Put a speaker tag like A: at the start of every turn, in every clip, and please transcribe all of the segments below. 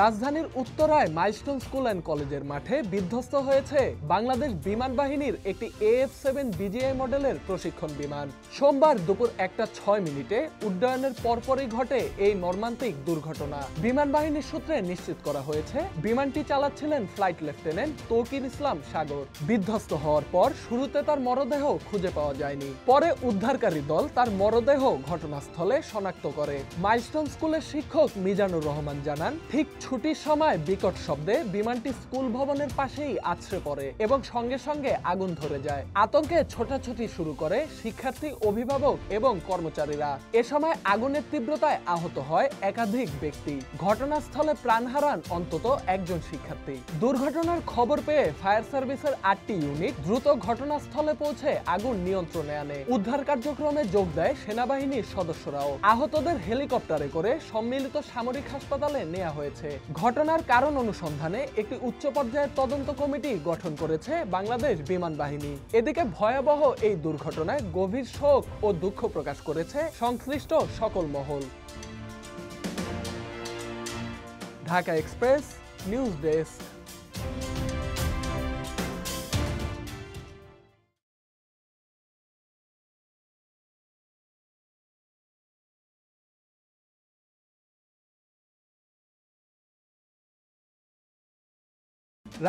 A: রাজধানীর উত্তরায় milestone school and কলেজের মাঠে বিধ্বস্ত হয়েছে বাংলাদেশ বিমান বাহিনীর একটি AF-7 BGI মডেলের প্রশিক্ষণ বিমান। সোমবার দুপুর 1:06 উড্ডয়নের পরপরই ঘটে এই মর্মান্তিক দুর্ঘটনা। বিমান বাহিনীর সূত্রে নিশ্চিত করা হয়েছে, বিমানটি চালাচ্ছিলেন ফ্লাইট লেফটেন্যান্ট তৌকির ইসলাম সাগর। বিধ্বস্ত হওয়ার পর শুরুতে তার মরদেহ খুঁজে পাওয়া যায়নি। পরে উদ্ধারকারী দল তার মরদেহ ঘটনাস্থলে শনাক্ত করে। মাইলস্টোন স্কুলের শিক্ষক মিজানুর রহমান জানান, ঠিক ছুটির সময় বিকট শব্দে বিমানটি স্কুল ভবনের পাশেই আছড়ে পড়ে এবং সঙ্গে সঙ্গে আগুন ধরে যায়। আতঙ্কে ছোটাছুটি শুরু করে শিক্ষার্থী, অভিভাবক এবং কর্মচারীরা। এ সময় আগুনের তীব্রতায় আহত হয় একাধিক ব্যক্তি। ঘটনাস্থলে প্রাণ হারান অন্তত একজন শিক্ষার্থী। দুর্ঘটনার খবর পেয়ে ফায়ার সার্ভিসের 8টি ইউনিট দ্রুত ঘটনাস্থলে পৌঁছে আগুন নিয়ন্ত্রণে আনে। উদ্ধার কার্যক্রমে যোগ দেয় সেনাবাহিনীর সদস্যরাও। আহতদের হেলিকপ্টারে করে সম্মিলিত সামরিক হাসপাতালে নেওয়া হয়েছে। ঘটনার কারণ অনুসন্ধানে একটি উচ্চ পর্যায়ের তদন্ত কমিটি গঠন করেছে বাংলাদেশ বিমান বাহিনী। এদিকে ভয়াবহ এই দুর্ঘটনায় গভীর শোক ও দুঃখ প্রকাশ করেছে সংশ্লিষ্ট সকল মহল। Dhaka express news desk.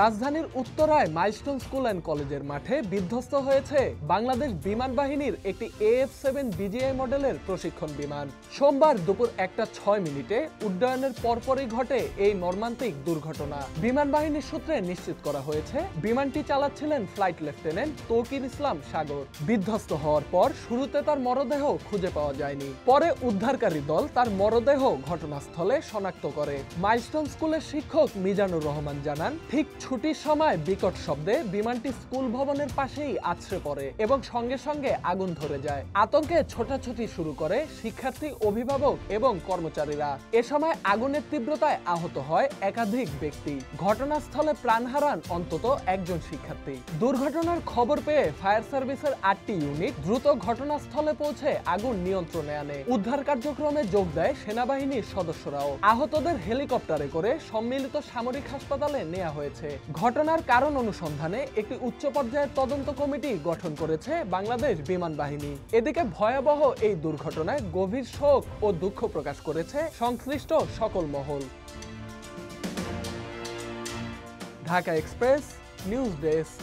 A: রাজধানীর উত্তরায় মাইলস্টোন স্কুল অ্যান্ড কলেজের মাঠে বিধ্বস্ত হয়েছে বাংলাদেশ বিমান বাহিনীর একটি AF-7 BGI মডেলের প্রশিক্ষণ বিমান। সোমবার দুপুর 1:06 উড্ডয়নের পরপরই ঘটে এই মর্মান্তিক দুর্ঘটনা। বিমান বাহিনীর সূত্রে নিশ্চিত করা হয়েছে, বিমানটি চালাচ্ছিলেন ফ্লাইট লেফটেন্যান্ট তৌকির ইসলাম সাগর। বিধ্বস্ত হওয়ার পর শুরুতে তার মরদেহ খুঁজে পাওয়া যায়নি। পরে উদ্ধারকারী দল তার মরদেহ ঘটনাস্থলে শনাক্ত করে। মাইলস্টোন স্কুলের শিক্ষক মিজানুর রহমান জানান, ঠিক ছুটির সময় বিকট শব্দে বিমানটি স্কুল ভবনের পাশেই আছড়ে পড়ে এবং সঙ্গে সঙ্গে আগুন ধরে যায়। আতঙ্কে ছোটাছুটি শুরু করে শিক্ষার্থী, অভিভাবক এবং কর্মচারীরা। এ সময় আগুনের তীব্রতায় আহত হয় একাধিক ব্যক্তি। ঘটনাস্থলে প্রাণ হারান অন্তত একজন শিক্ষার্থী। দুর্ঘটনার খবর পেয়ে ফায়ার সার্ভিসের 8টি ইউনিট দ্রুত ঘটনাস্থলে পৌঁছে আগুন নিয়ন্ত্রণে আনে। উদ্ধার কার্যক্রমে যোগ দেয় সেনাবাহিনীর সদস্যরাও। আহতদের হেলিকপ্টারে করে সম্মিলিত সামরিক হাসপাতালে নেওয়া হয়েছে। ঘটনার কারণ অনুসন্ধানে একটি উচ্চ পর্যায়ের তদন্ত কমিটি গঠন করেছে বাংলাদেশ বিমান বাহিনী। এদিকে ভয়াবহ এই দুর্ঘটনায় গভীর শোক ও দুঃখ প্রকাশ করেছে সংশ্লিষ্ট সকল মহল। Dhaka express news desk.